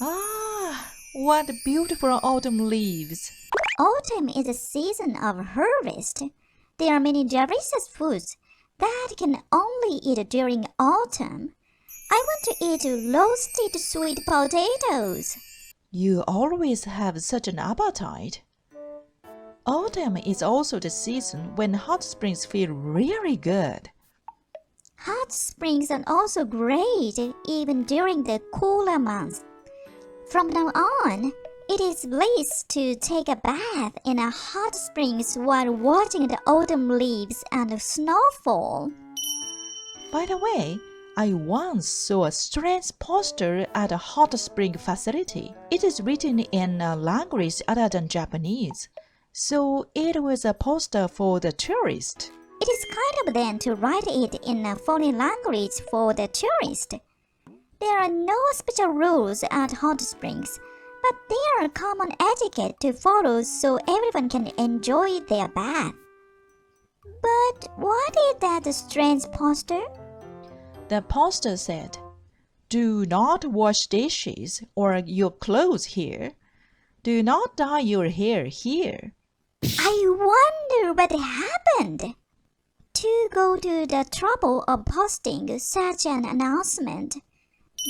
Ah, what beautiful autumn leaves. Autumn is a season of harvest. There are many delicious foods that can only eat during autumn. I want to eat roasted sweet potatoes. You always have such an appetite. Autumn is also the season when hot springs feel really good. Hot springs are also great even during the cooler months. From now on, it is bliss to take a bath in a hot springs while watching the autumn leaves and snowfall. By the way, I once saw a strange poster at a hot spring facility. It is written in a language other than Japanese, so it was a poster for the tourist. It is kind of then to write it in a foreign language for the tourist. There are no special rules at hot springs, but there are common etiquette to follow so everyone can enjoy their bath. But what is that strange poster? The poster said, "Do not wash dishes or your clothes here. Do not dye your hair here." I wonder what happened. To go to the trouble of posting such an announcement,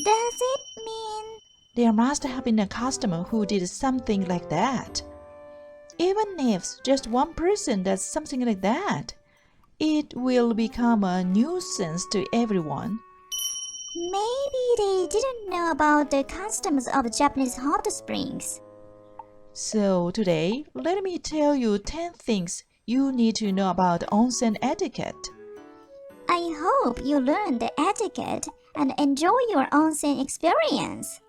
does it mean There must have been a customer who did something like that. Even if just one person does something like that, it will become a nuisance to everyone. maybe they didn't know about the customs of Japanese hot springs? So today, let me tell you 10 things you need to know about onsen etiquette. I hope you learn the etiquette and enjoy your onsen experience.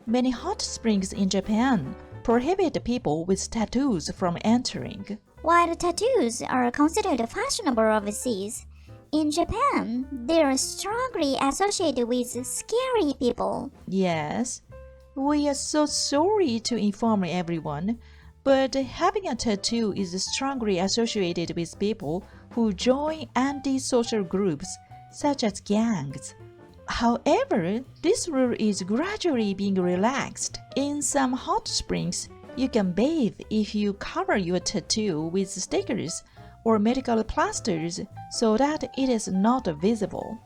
Many hot springs in Japan prohibit people with tattoos from entering. While tattoos are considered fashionable overseas, in Japan, they are strongly associated with scary people. Yes, we are so sorry to inform everyone, but having a tattoo is strongly associated with people who join anti-social groups, such as gangs. However, this rule is gradually being relaxed. In some hot springs, you can bathe if you cover your tattoo with stickers or medical plasters so that it is not visible.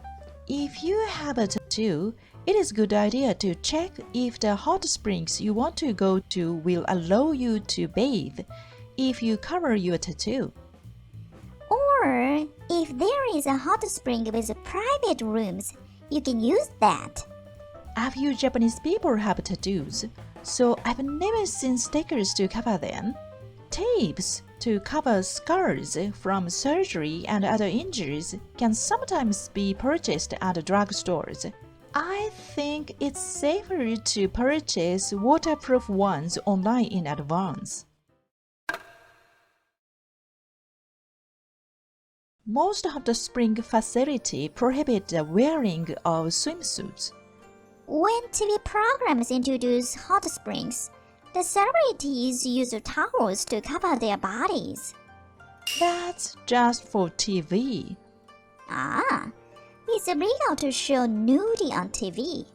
If you have a tattoo, it is a good idea to check if the hot springs you want to go to will allow you to bathe if you cover your tattoo. Or if there is a hot spring with private rooms, you can use that. A few Japanese people have tattoos, so I've never seen stickers to cover them. Tapes to cover scars from surgery and other injuries can sometimes be purchased at drugstores. I think it's safer to purchase waterproof ones online in advance. Most of the spring facility prohibit the wearing of swimsuits. When TV programs introduce hot springs, the celebrities use towels to cover their bodies. That's just for TV. Ah, it's illegal to show nudity on TV.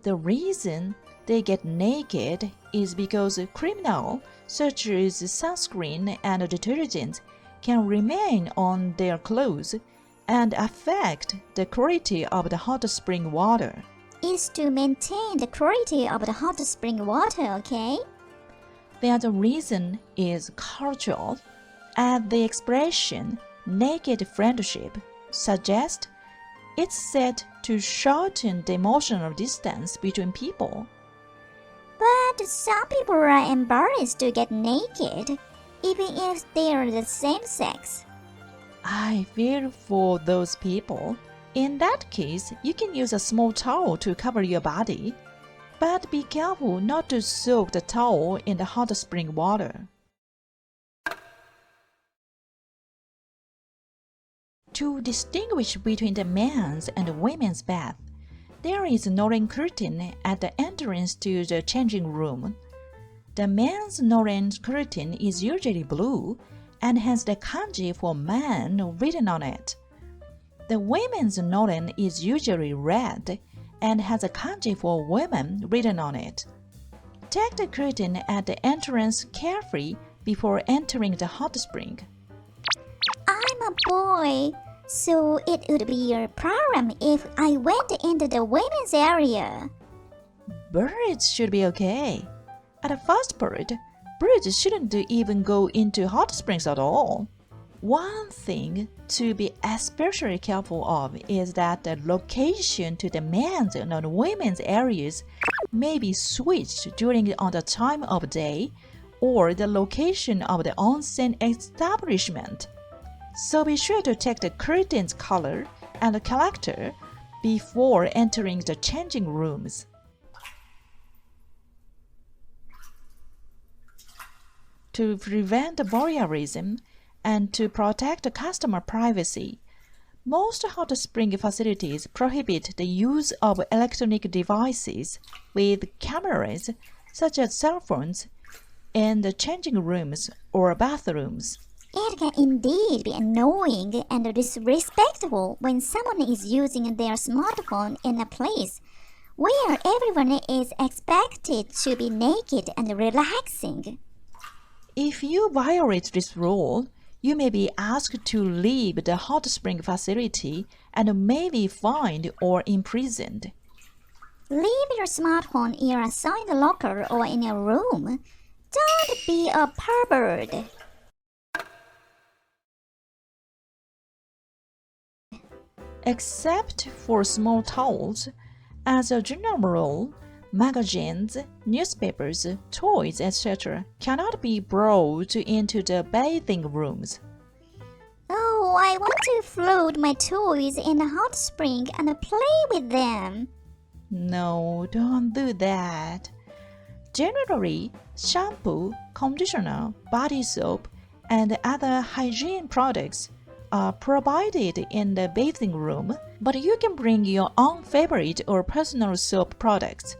The reason they get naked is because criminals, such as sunscreen and detergent, can remain on their clothes and affect the quality of the hot spring water. It's to maintain the quality of the hot spring water, okay? The other reason is cultural, and the expression naked friendship suggests it's set to shorten the emotional distance between people. But some people are embarrassed to get naked, even if they are the same sex. I feel for those people. In that case, you can use a small towel to cover your body, but be careful not to soak the towel in the hot spring water. To distinguish between the men's and women's bath, there is a noren curtain at the entrance to the changing room. The men's noren curtain is usually blue and has the kanji for man written on it. The women's noren is usually red and has a kanji for women written on it. Take the curtain at the entrance carefully before entering the hot spring. I'm a boy, so it would be a problem if I went into the women's area. Birds should be okay. At the first part, birds shouldn't even go into hot springs at all. One thing to be especially careful of is that the location to the men's and the women's areas may be switched during the time of day or the location of the onsen establishment. So be sure to check the curtain's color and character before entering the changing rooms. To prevent voyeurism and to protect customer privacy, most hot spring facilities prohibit the use of electronic devices with cameras, such as cell phones, in the changing rooms or bathrooms. It can indeed be annoying and disrespectful when someone is using their smartphone in a place where everyone is expected to be naked and relaxing. If you violate this rule, you may be asked to leave the hot spring facility and may be fined or imprisoned. Leave your smartphone in a assigned locker or in a room. Don't be a pervert. Except for small towels, as a general rule, magazines, newspapers, toys, etc. cannot be brought into the bathing rooms. Oh, I want to float my toys in a hot spring and play with them. No, don't do that. Generally, shampoo, conditioner, body soap, and other hygiene products are provided in the bathing room, but you can bring your own favorite or personal soap products.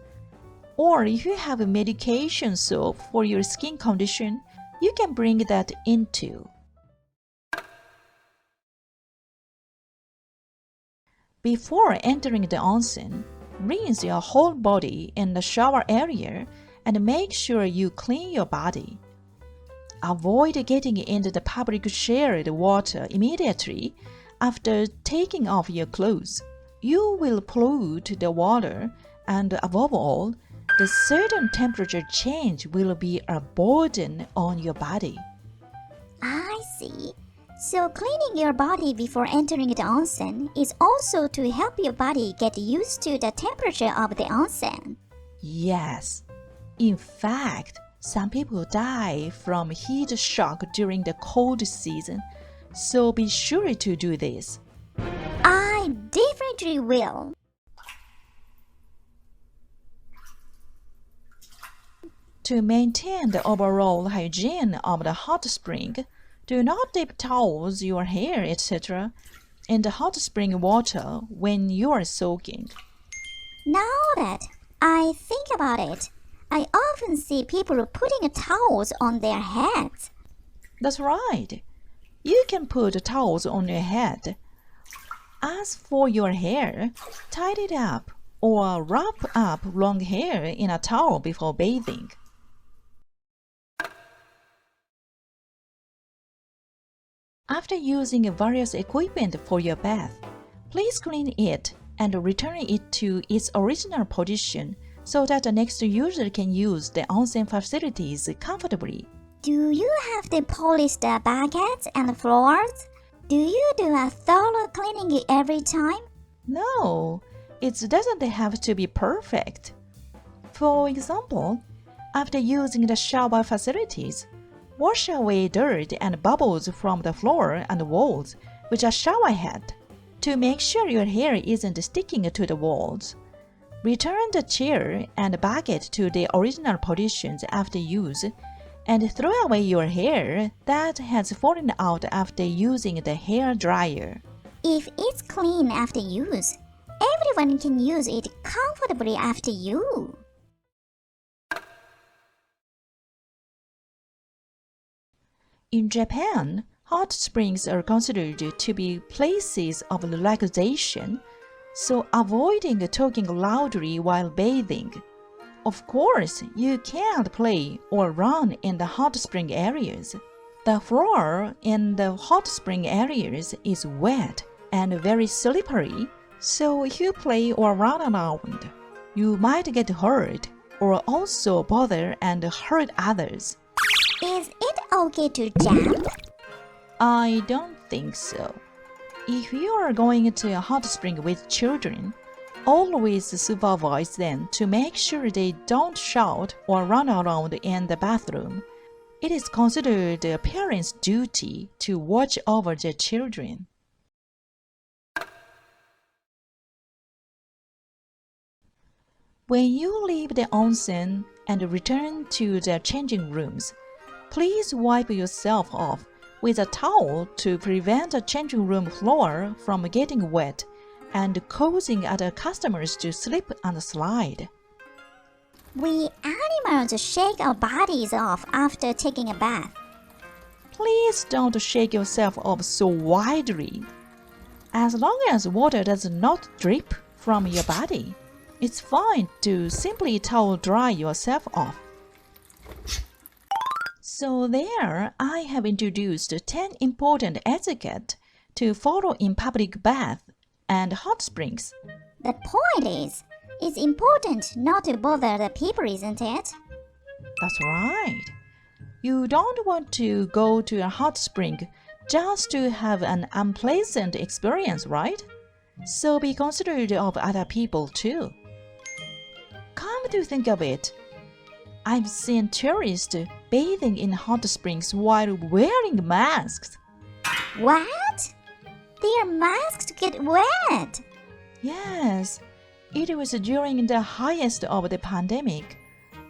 Or if you have a medication soap for your skin condition, you can bring that in too. Before entering the onsen, rinse your whole body in the shower area and make sure you clean your body. Avoid getting into the public shared water immediately after taking off your clothes. You will pollute the water, and above all, the sudden temperature change will be a burden on your body. I see. So cleaning your body before entering the onsen is also to help your body get used to the temperature of the onsen. Yes. In fact, some people die from heat shock during the cold season, so be sure to do this. I definitely will. To maintain the overall hygiene of the hot spring, do not dip towels, your hair, etc. in the hot spring water when you are soaking. Now that I think about it, I often see people putting towels on their heads. That's right. You can put towels on your head. As for your hair, tie it up or wrap up long hair in a towel before bathing. After using various equipment for your bath, please clean it and return it to its original position so that the next user can use the onsen facilities comfortably. Do you have to polish the buckets and floors? Do you do a thorough cleaning every time? No, it doesn't have to be perfect. For example, after using the shower facilities, wash away dirt and bubbles from the floor and walls with a shower head to make sure your hair isn't sticking to the walls. Return the chair and bucket to their original positions after use and throw away your hair that has fallen out after using the hair dryer. If it's clean after use, everyone can use it comfortably after you. In Japan, Hot springs are considered to be places of relaxation, so avoiding talking loudly while bathing. Of course, you can't play or run in the hot spring areas. The floor in the hot spring areas is wet and very slippery, so if you play or run around, you might get hurt or also bother and hurt others. Is it okay to jump? I don't think so. If you are going to a hot spring with children, always supervise them to make sure they don't shout or run around in the bathroom. It is considered a parent's duty to watch over their children. When you leave the onsen and return to the changing rooms, please wipe yourself off with a towel to prevent the changing room floor from getting wet and causing other customers to slip and slide. We animals shake our bodies off after taking a bath. Please don't shake yourself off so widely. As long as water does not drip from your body, it's fine to simply towel dry yourself off. So there, I have introduced 10 important etiquette to follow in public bath and hot springs. The point is, it's important not to bother the people, isn't it? That's right. You don't want to go to a hot spring just to have an unpleasant experience, right? So be considerate of other people too. Come to think of it, I've seen tourists bathing in hot springs while wearing masks. What? Their masks get wet. Yes, it was during the highest of the pandemic,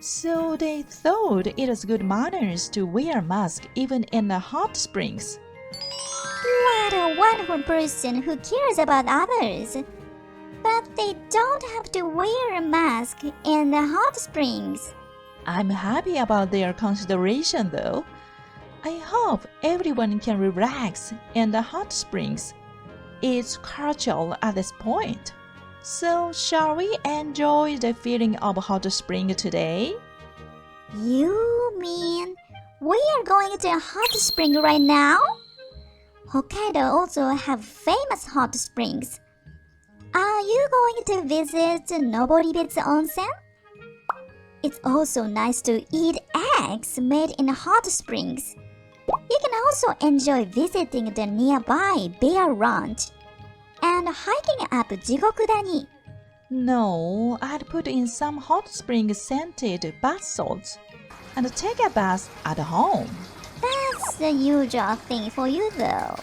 so they thought it was good manners to wear masks even in the hot springs. What a wonderful person who cares about others. But they don't have to wear a mask in the hot springs. I'm happy about their consideration though. I hope everyone can relax in the hot springs. It's cultural at this point. So shall we enjoy the feeling of hot spring today? You mean we are going to a hot spring right now? Hokkaido also have famous hot springs. Are you going to visit Noboribetsu Onsen? It's also nice to eat eggs made in hot springs. You can also enjoy visiting the nearby bear ranch and hiking up Jigokudani. No, I'd put in some hot spring scented bath salts and take a bath at home. That's the usual thing for you though.